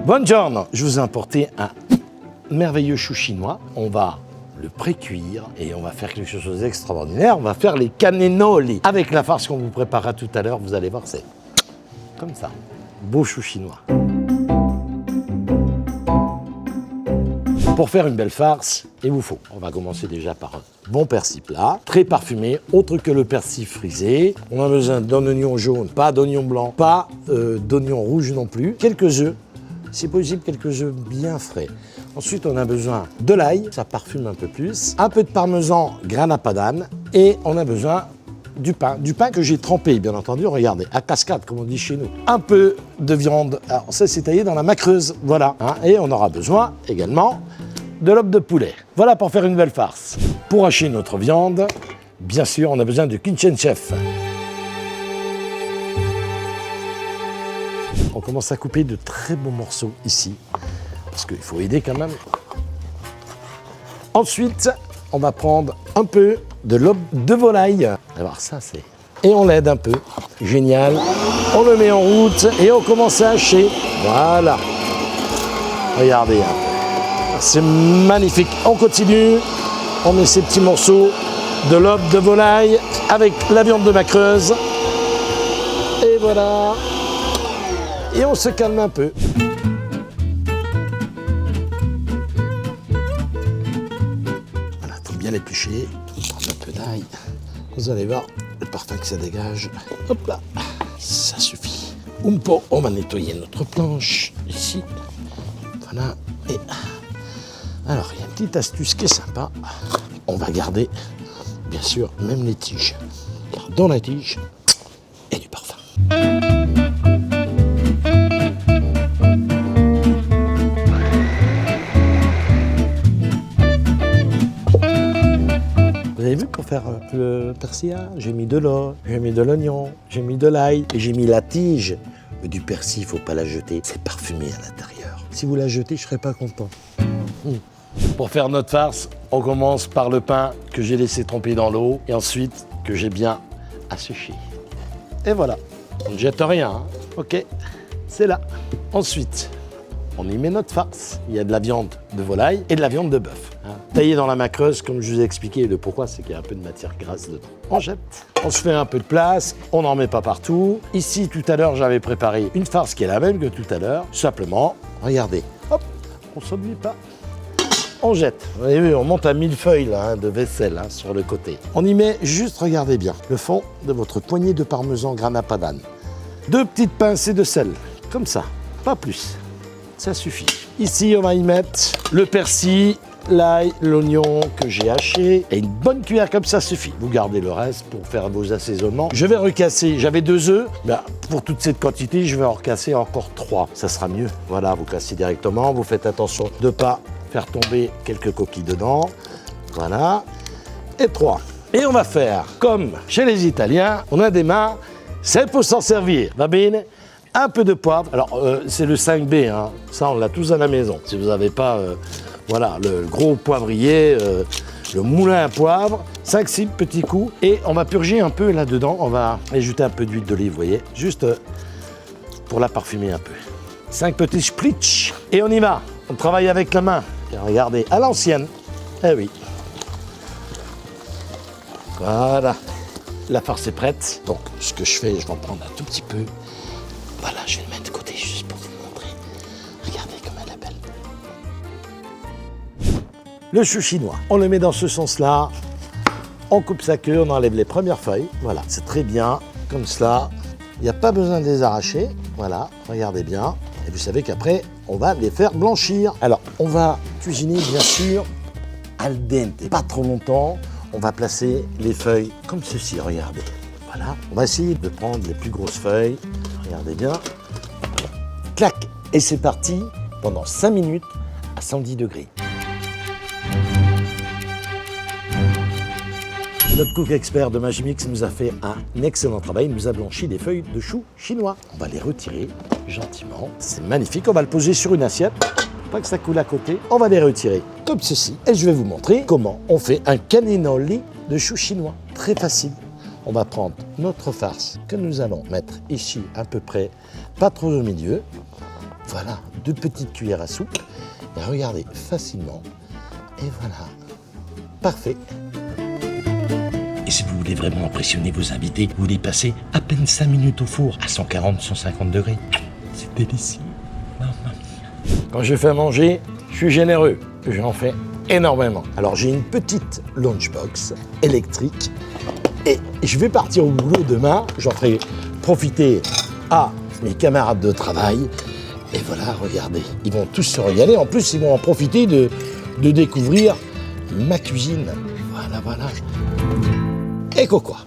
Buongiorno, je vous ai apporté un merveilleux chou chinois. On va le pré-cuire et on va faire quelque chose d'extraordinaire. On va faire les cannelloni avec la farce qu'on vous préparera tout à l'heure. Vous allez voir, c'est comme ça. Beau chou chinois. Pour faire une belle farce, il vous faut, on va commencer déjà par un bon persil plat, très parfumé, autre que le persil frisé. On a besoin d'un oignon jaune, pas d'oignon blanc, pas d'oignon rouge non plus. Quelques œufs, si possible quelques œufs bien frais. Ensuite, on a besoin de l'ail, ça parfume un peu plus, un peu de parmesan grana padano et on a besoin du pain que j'ai trempé, bien entendu, regardez, à cascade, comme on dit chez nous. Un peu de viande, alors ça c'est taillé dans la macreuse, voilà. Hein, et on aura besoin également de lobe de poulet. Voilà pour faire une belle farce. Pour hacher notre viande, bien sûr, on a besoin de Kitchen Chef. On commence à couper de très beaux morceaux ici, parce qu'il faut aider quand même. Ensuite, on va prendre un peu de lobe de volaille. Alors ça, c'est... Et on l'aide un peu. Génial. On le met en route et on commence à hacher. Voilà. Regardez. C'est magnifique. On continue. On met ces petits morceaux de lobe de volaille avec la viande de macreuse. Et voilà. Et on se calme un peu. Voilà, il faut bien l'éplucher. Un peu d'ail. Vous allez voir le parfum que ça dégage. Hop là, ça suffit. Un peu, on va nettoyer notre planche ici. Voilà. Et alors, il y a une petite astuce qui est sympa. On va garder, bien sûr, même les tiges. Car dans la tige, il y a du parfum. Vous avez vu pour faire le persil, j'ai mis de l'eau, j'ai mis de l'oignon, j'ai mis de l'ail et j'ai mis la tige. Mais du persil, il ne faut pas la jeter, c'est parfumé à l'intérieur. Si vous la jetez, je ne serais pas content. Pour faire notre farce, on commence par le pain que j'ai laissé tremper dans l'eau et ensuite que j'ai bien asséché. Et voilà, on ne jette rien, hein. Ok, c'est là. Ensuite, on y met notre farce. Il y a de la viande de volaille et de la viande de bœuf. Hein. Taillé dans la macreuse, comme je vous ai expliqué le pourquoi, c'est qu'il y a un peu de matière grasse dedans. On jette. On se fait un peu de place, on n'en met pas partout. Ici, tout à l'heure, j'avais préparé une farce qui est la même que tout à l'heure. Simplement, regardez, hop, on ne s'oublie pas. On jette. Vous avez vu, on monte à millefeuille là, de vaisselle sur le côté. On y met juste, regardez bien, le fond de votre poignée de parmesan grana padano. 2 petites pincées de sel, comme ça, pas plus. Ça suffit. Ici, on va y mettre le persil, l'ail, l'oignon que j'ai haché et une bonne cuillère comme ça suffit. Vous gardez le reste pour faire vos assaisonnements. Je vais recasser, j'avais 2 œufs. Ben, pour toute cette quantité, je vais en recasser encore 3. Ça sera mieux. Voilà, vous cassez directement. Vous faites attention de ne pas faire tomber quelques coquilles dedans. Voilà. Et 3. Et on va faire comme chez les Italiens. On a des mains, c'est pour s'en servir. Va bene? Un peu de poivre. Alors, c'est le 5B, hein. Ça, on l'a tous à la maison. Si vous n'avez pas voilà, le gros poivrier, le moulin à poivre, 5-6 petits coups. Et on va purger un peu là-dedans. On va ajouter un peu d'huile d'olive, vous voyez, juste pour la parfumer un peu. 5 petits splitch. Et on y va. On travaille avec la main. Et regardez, à l'ancienne. Eh oui. Voilà. La farce est prête. Donc, ce que je fais, je vais en prendre un tout petit peu. Voilà, je vais le mettre de côté juste pour vous montrer. Regardez comme elle est belle. Le chou chinois, on le met dans ce sens-là. On coupe sa queue, on enlève les premières feuilles. Voilà, c'est très bien, comme cela. Il n'y a pas besoin de les arracher. Voilà, regardez bien. Et vous savez qu'après, on va les faire blanchir. Alors, on va cuisiner, bien sûr, al dente. Pas trop longtemps. On va placer les feuilles comme ceci, regardez. Voilà, on va essayer de prendre les plus grosses feuilles. Regardez bien. Clac. Et c'est parti pendant 5 minutes à 110 degrés. Notre cook expert de Magimix nous a fait un excellent travail. Il nous a blanchi des feuilles de chou chinois. On va les retirer gentiment. C'est magnifique. On va le poser sur une assiette. Pas que ça coule à côté. On va les retirer comme ceci. Et je vais vous montrer comment on fait un cannelloni de chou chinois. Très facile. On va prendre notre farce que nous allons mettre ici à peu près, pas trop au milieu. Voilà, 2 petites cuillères à soupe. Et regardez, facilement. Et voilà, parfait. Et si vous voulez vraiment impressionner vos invités, vous les passez à peine 5 minutes au four, à 140-150 degrés. C'est délicieux. Mamma mia. Quand je fais à manger, je suis généreux. J'en fais énormément. Alors j'ai une petite lunchbox électrique et je vais partir au boulot demain. J'en ferai profiter à mes camarades de travail. Et voilà, regardez, ils vont tous se régaler. En plus, ils vont en profiter de découvrir ma cuisine. Voilà. Et quoi.